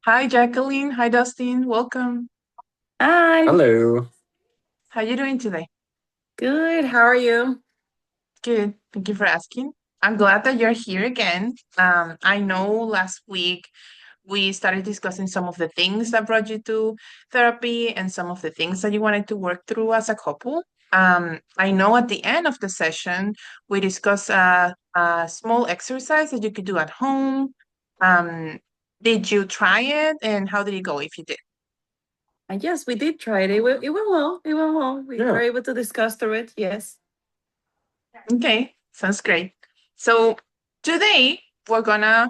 Hi, Jacqueline. Hi, Dustin. Welcome. Hi, Hello. How you doing today? good. How are you? Good. Thank you for asking. I'm glad that you're here again. I know last week we started discussing some of the things that brought you to therapy and some of the things that you wanted to work through as a couple. I know at the end of the session, we discussed a small exercise that you could do at home. Um, did you try it and how did it go if you did? Yes, we did try it. It went well. It went well. We were Yeah. able to discuss through it. Yes. Okay, sounds great. So today we're gonna,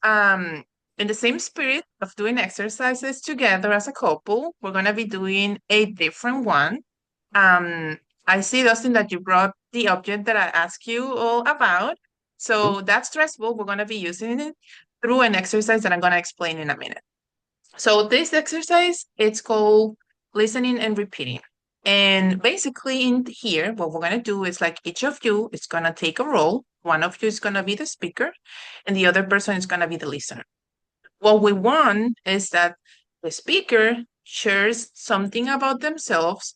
um, in the same spirit of doing exercises together as a couple, we're gonna be doing a different one. Um, I see, Dustin, that you brought the object that I asked you all about. Mhm. So that stressful, we're gonna be using it through an exercise that I'm gonna explain in a minute. So this exercise, it's called listening and repeating. And basically in here, what we're gonna do is like each of you is gonna take a role. One of you is gonna be the speaker, and the other person is gonna be the listener. What we want is that the speaker shares something about themselves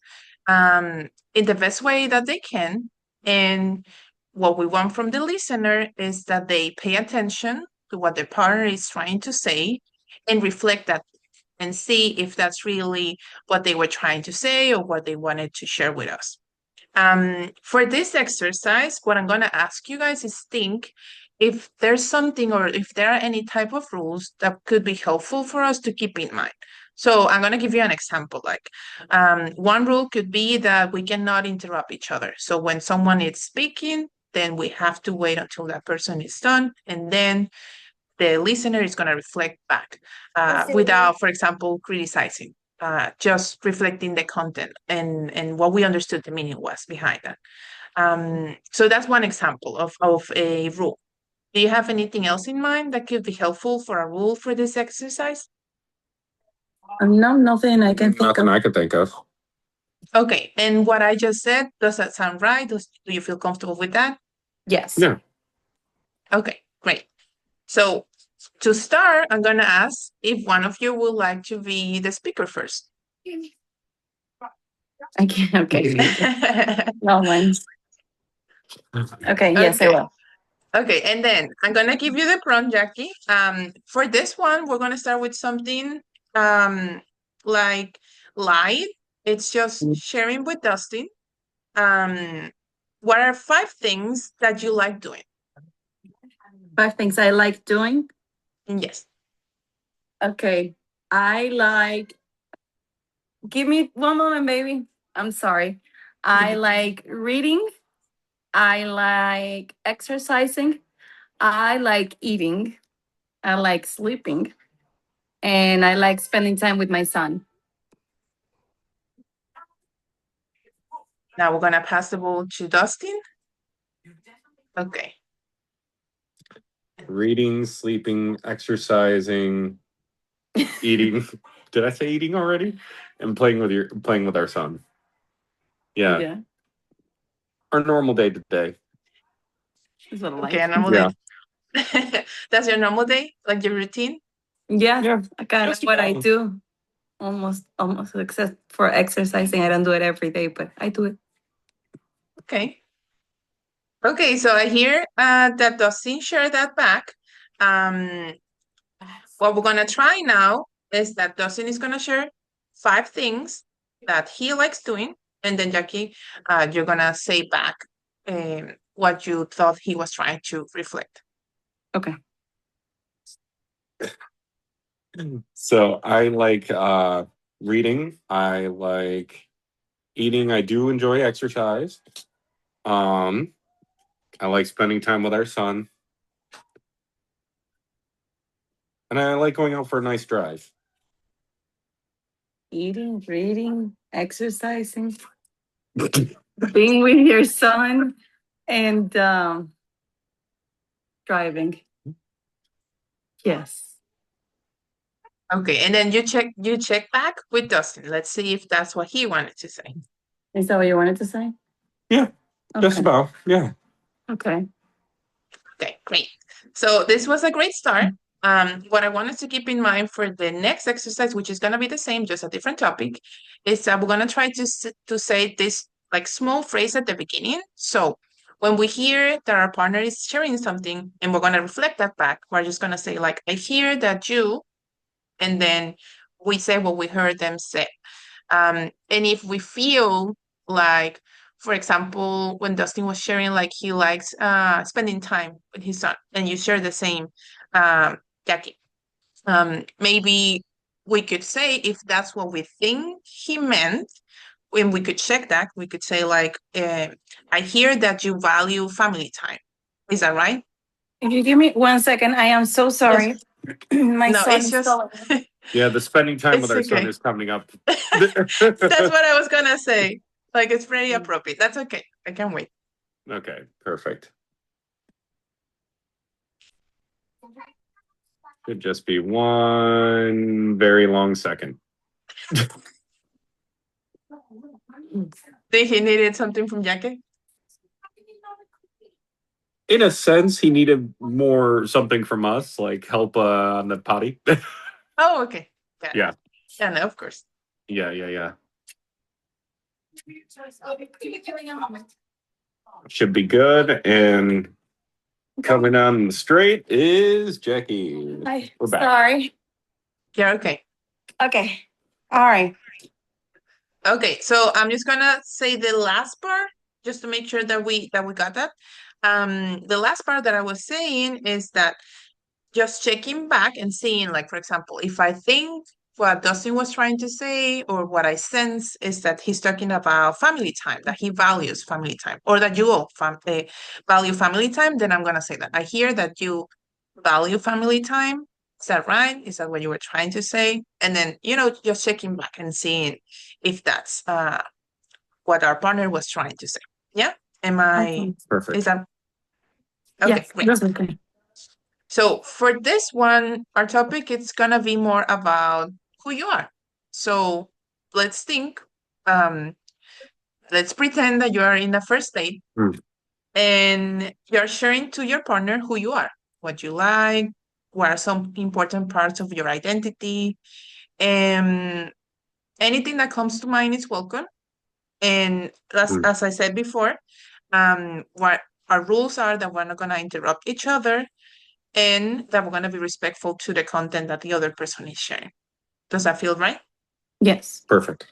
in the best way that they can. And what we want from the listener is that they pay attention to what the partner is trying to say and reflect that and see if that's really what they were trying to say or what they wanted to share with us. For this exercise, what I'm going to ask you guys is think if there's something or if there are any type of rules that could be helpful for us to keep in mind. So I'm going to give you an example. Like one rule could be that we cannot interrupt each other. So when someone is speaking, then we have to wait until that person is done, and then the listener is going to reflect back without, for example, criticizing, just reflecting the content and what we understood the meaning was behind that. So that's one example of a rule. Do you have anything else in mind that could be helpful for a rule for this exercise? No, nothing I can think Nothing of. I could think of. Okay, and what I just said, does that sound right? Do you feel comfortable with that? Yes. Yeah. Okay, great. So to start, I'm going to ask if one of you would like to be the speaker first. I can. Okay. No one. Okay. Yes, I Okay. will. Okay, and then I'm gonna give you the prompt, Jackie. For this one, we're gonna start with something like light. It's just sharing with Dustin. Um, what are five things that you like doing? 5 things I like doing. Yes. Okay. I like. Give me one moment, baby. I'm sorry. I like reading. I like exercising. I like eating. I like sleeping. And I like spending time with my son. Now we're gonna pass the ball to Dustin. Okay. Reading, sleeping, exercising, eating. Did I say eating already? And playing with our son. Yeah. Yeah. Our normal day to day. That's what I Okay, a like. normal day. Yeah. That's your normal day, like your routine? Yeah. Yeah. I kind of Just what I about. do. Almost except for exercising. I don't do it every day, but I do it. Okay. Okay, so I hear that Dustin shared that back. Um, what we're gonna try now is that Dustin is gonna share five things that he likes doing, and then Jackie, you're gonna say back what you thought he was trying to reflect. Okay. So I like reading. I like eating. I do enjoy exercise. Um, I like spending time with our son. And I like going out for a nice drive. Eating, reading, exercising, being with your son, and driving. Yes. Okay, and then you check back with Dustin. Let's see if that's what he wanted to say. Is that what you wanted to say? Yeah, just Okay. about. Yeah. Okay. Okay, great. So this was a great start. What I wanted to keep in mind for the next exercise, which is going to be the same, just a different topic, is that we're going to try to say this like small phrase at the beginning. So when we hear that our partner is sharing something and we're going to reflect that back, we're just going to say like, I hear that you, and then we say what we heard them say. And if we feel like, for example, when Dustin was sharing, like he likes spending time with his son, and you share the same, Jackie. Maybe we could say if that's what we think he meant, when we could check that, we could say like, I hear that you value family time. Is that right? If you give me 1 second, I am so sorry. My No, son it's is just calling. Yeah, the spending time with it's our son okay. is coming up. That's what I was gonna say. Like it's very appropriate. That's okay. I can wait. Okay, perfect. Could just be one very long second. Think he needed something from Jackie? In a sense, he needed more something from us, like help on the potty. Oh, okay. Got it. Yeah. Yeah, no, of course. Yeah. Should be good. And coming on the straight is Jackie. Hi. We're back. Sorry. Yeah, okay. Okay. All right. Okay, so I'm just gonna say the last part just to make sure that we got that. The last part that I was saying is that just checking back and seeing, like, for example, if I think what Dustin was trying to say or what I sense is that he's talking about family time, that he values family time, or that you all value family time, then I'm gonna say that. I hear that you value family time. Is that right? Is that what you were trying to say? And then, just checking back and seeing if that's what our partner was trying to say. Yeah? Okay. Perfect. Is that okay? Yes, Great. that's okay. So for this one, our topic it's gonna be more about who you are. So let's think, let's pretend that you are in a first date and you're sharing to your partner who you are, what you like, what are some important parts of your identity, and anything that comes to mind is welcome. And as I said before, what our rules are that we're not gonna interrupt each other and that we're going to be respectful to the content that the other person is sharing. Does that feel right? Yes, Perfect.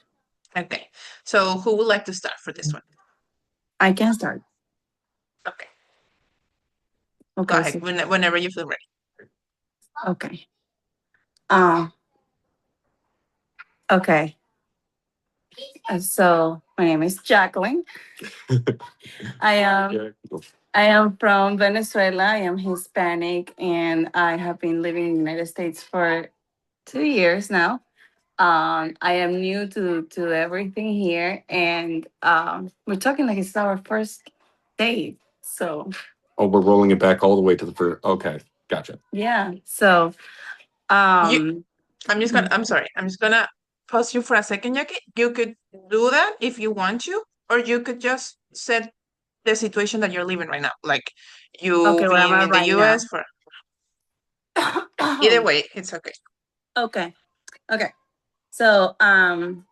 Okay. So who would like to start for this one? I can start. Okay. Okay. Go ahead whenever you feel ready. Okay. Okay. So my name is Jacqueline. I am from Venezuela. I am Hispanic, and I have been living in the United States for 2 years now. I am new to everything here, and we're talking like it's our first date. So Oh, we're rolling it back all the way to the first. Okay, gotcha. yeah. So I'm sorry. I'm just gonna pause you for a second, Jackie. You could do that if you want to, or you could just set the situation that you're living right now, like you okay, where am being I in the right US now? for either way, it's okay. Okay. So I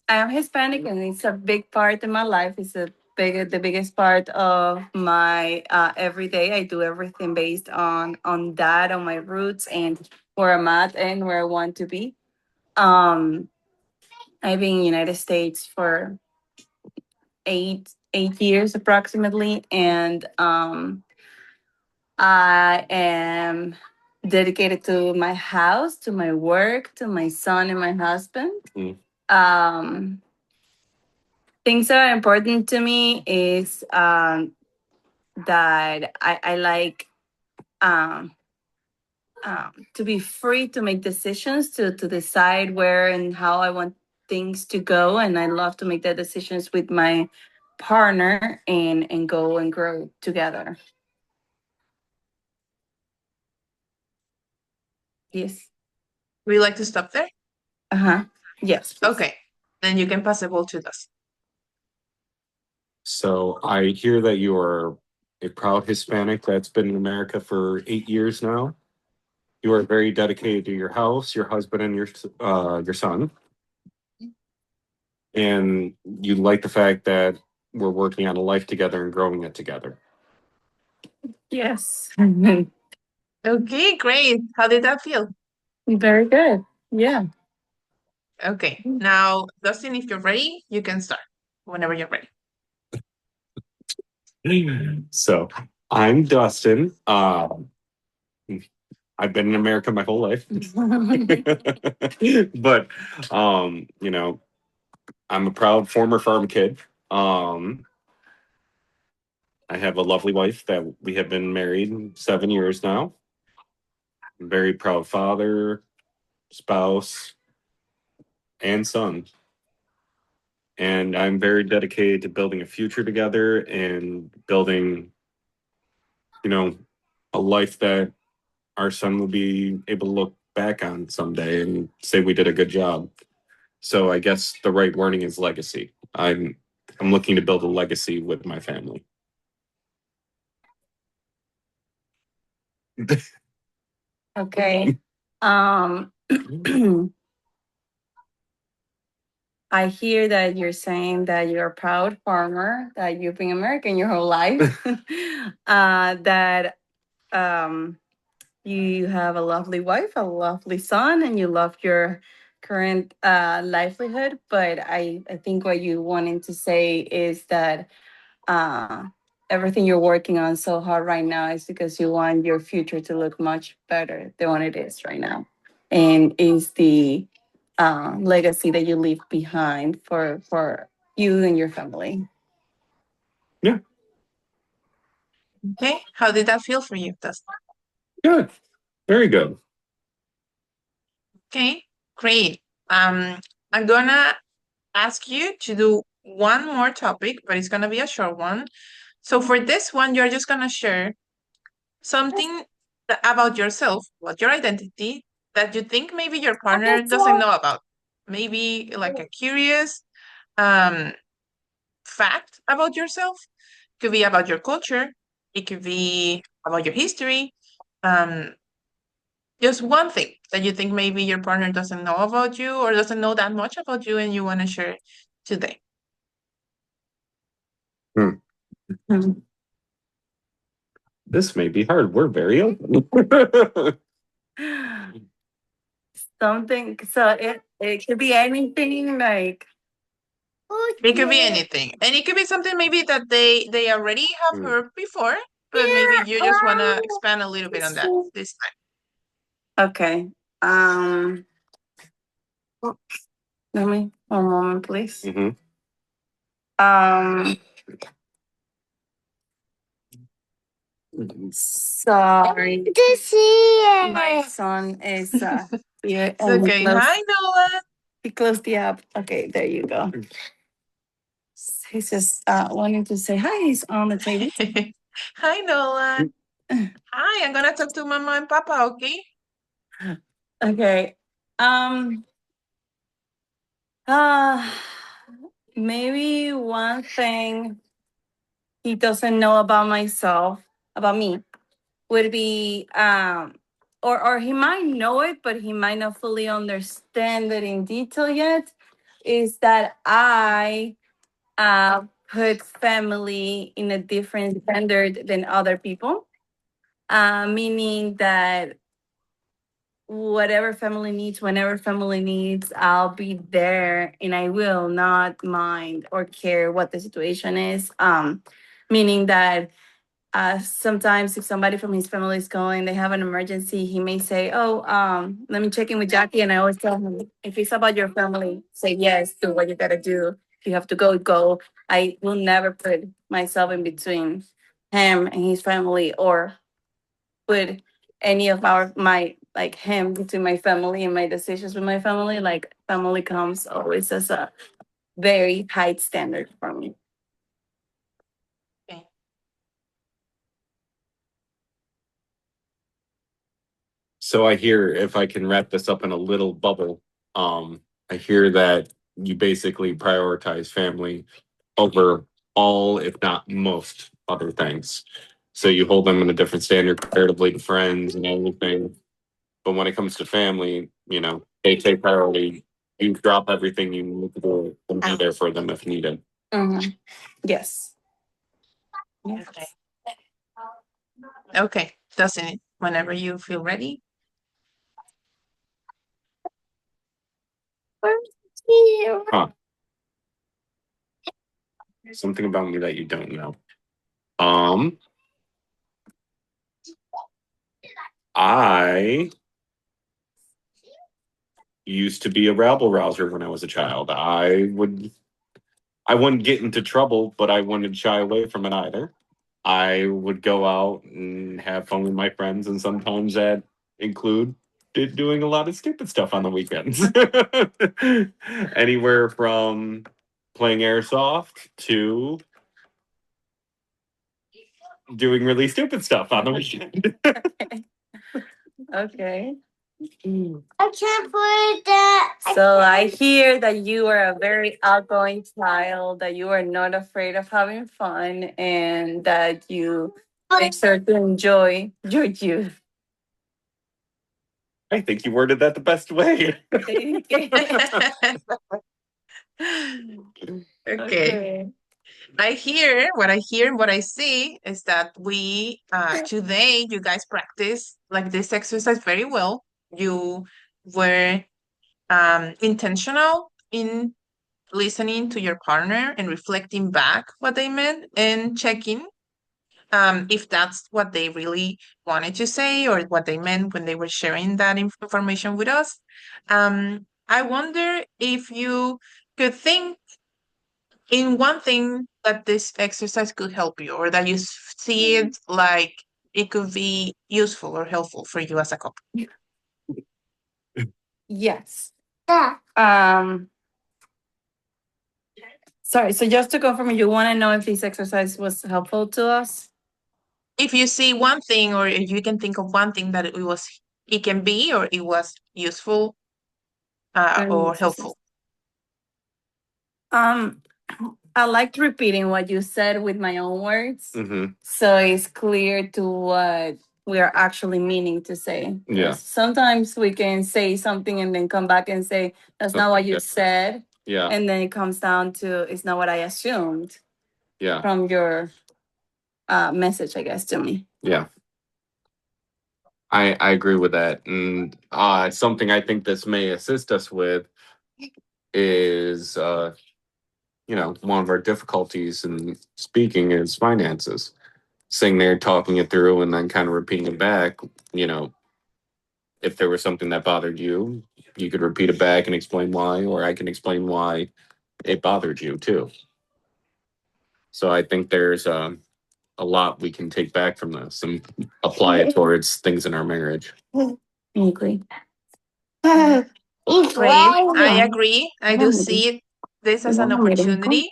am Hispanic, and it's a big part in my life. It's the biggest part of my everyday. I do everything based on that, on my roots, and where I'm at and where I want to be. Um, I've been in the United States for eight years approximately, and I am dedicated to my house, to my work, to my son and my husband. Um, things that are important to me is that I like um, to be free to make decisions, to decide where and how I want things to go, and I love to make the decisions with my partner and go and grow together. Yes. Would you like to stop there? Yes. Please. Okay. Then you can pass the ball to us. So I hear that you are a proud Hispanic that's been in America for 8 years now. You are very dedicated to your house, your husband, and your son. And you like the fact that we're working on a life together and growing it together. Yes. Okay, great. How did that feel? Very good. Yeah. Okay, now, Dustin, if you're ready, you can start whenever you're ready. So I'm Dustin. I've been in America my whole life. But I'm a proud former farm kid. I have a lovely wife that we have been married 7 years now. I'm very proud father, spouse, and son. And I'm very dedicated to building a future together and building, a life that our son will be able to look back on someday and say we did a good job. So I guess the right wording is legacy. I'm looking to build a legacy with my family. Okay. I hear that you're saying that you're a proud farmer, that you've been American your whole life, that you have a lovely wife, a lovely son, and you love your current livelihood. But I think what you wanted to say is that uh, everything you're working on so hard right now is because you want your future to look much better than what it is right now. And is the legacy that you leave behind for you and your family. Yeah. Okay, how did that feel for you, Dustin? Good. Very good. Okay, great. I'm gonna ask you to do one more topic, but it's gonna be a short one. So for this one, you're just gonna share something about yourself, about your identity, that you think maybe your partner doesn't know about. Maybe like a curious um fact about yourself. Could be about your culture. It could be about your history. Um, just one thing that you think maybe your partner doesn't know about you or doesn't know that much about you and you want to share today. This may be hard. We're very open. Something. So it could be anything like. It could be anything. And it could be something maybe that they already have Mm. heard before, but maybe you just want to expand a little bit on that this time. Okay. Let me one moment, please. Mhm. Sorry. My son is here. It's okay. Hi, Noah. He closed the app. Okay, there you go. He's just wanting to say hi. He's on the table. Hi, Noah. Hi, I'm gonna talk to Mama and Papa, okay? Okay. Maybe one thing he doesn't know about me, would be or he might know it, but he might not fully understand it in detail yet, is that I put family in a different standard than other people. Meaning that whatever family needs, whenever family needs, I'll be there and I will not mind or care what the situation is. Meaning that sometimes if somebody from his family is calling, they have an emergency, he may say, oh, let me check in with Jackie. And I always tell him, if it's about your family, say yes, do what you gotta do. If you have to go, go. I will never put myself in between him and his family, or put any of him between my family and my decisions with my family. Like, family comes always as a very high standard for me. Okay. So I hear, if I can wrap this up in a little bubble, I hear that you basically prioritize family over all, if not most, other things. So you hold them in a different standard comparatively to friends and everything. But when it comes to family, they take priority. You drop everything you need to do and be there for them if needed. Mhm. Yes. Okay. Okay, doesn't it? Whenever you feel ready. Huh. Something about me that you don't know. I used to be a rabble rouser when I was a child. I wouldn't get into trouble, but I wouldn't shy away from it either. I would go out and have fun with my friends, and sometimes that included doing a lot of stupid stuff on the weekends. Anywhere from playing airsoft to doing really stupid stuff on the weekend. Okay. I can't believe that. So I hear that you are a very outgoing child, that you are not afraid of having fun, and that you make sure to enjoy your youth. I think you worded that the best way. Okay. I hear and what I see is that we today you guys practice like this exercise very well. You were intentional in listening to your partner and reflecting back what they meant and checking if that's what they really wanted to say or what they meant when they were sharing that information with us. I wonder if you could think in one thing that this exercise could help you or that you see it like it could be useful or helpful for you as a couple. Yes. Yeah. Sorry, so just to confirm, you want to know if this exercise was helpful to us? If you see one thing or if you can think of one thing that it can be or it was useful or helpful. I liked repeating what you said with my own words, Mm-hmm. so it's clear to what we are actually meaning to say. Yeah. Sometimes we can say something and then come back and say, that's not what you said. Yeah. And then it comes down to, it's not what I assumed Yeah. from your message, I guess, to me. Yeah. I agree with that. And something I think this may assist us with is one of our difficulties in speaking is finances. Sitting there talking it through and then kind of repeating it back, if there was something that bothered you, you could repeat it back and explain why, or I can explain why it bothered you too. So I think there's a lot we can take back from this and apply it towards things in our marriage. Agree. Great. I agree. I do see this as an opportunity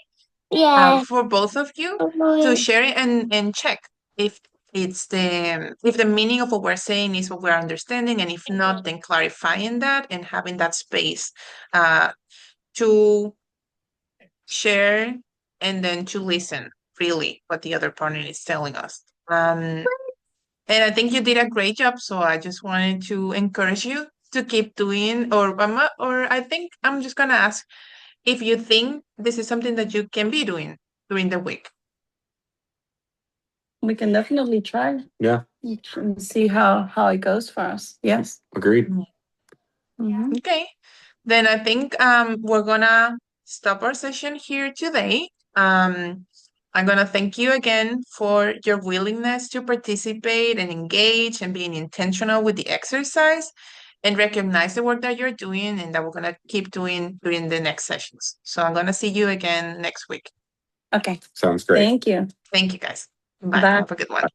for both of you to share it and check if if the meaning of what we're saying is what we're understanding, and if not, then clarifying that and having that space to share and then to listen really what the other partner is telling us. And I think you did a great job, so I just wanted to encourage you to keep doing, or I think I'm just gonna ask if you think this is something that you can be doing during the week. We can definitely try. Yeah. And see how it goes for us. Yes. Agreed. Mhm. Okay, then I think we're gonna stop our session here today. I'm gonna thank you again for your willingness to participate and engage and being intentional with the exercise and recognize the work that you're doing and that we're gonna keep doing during the next sessions. So I'm gonna see you again next week. Okay. Sounds great. Thank you. Thank you guys. Bye. Bye. Have a good one.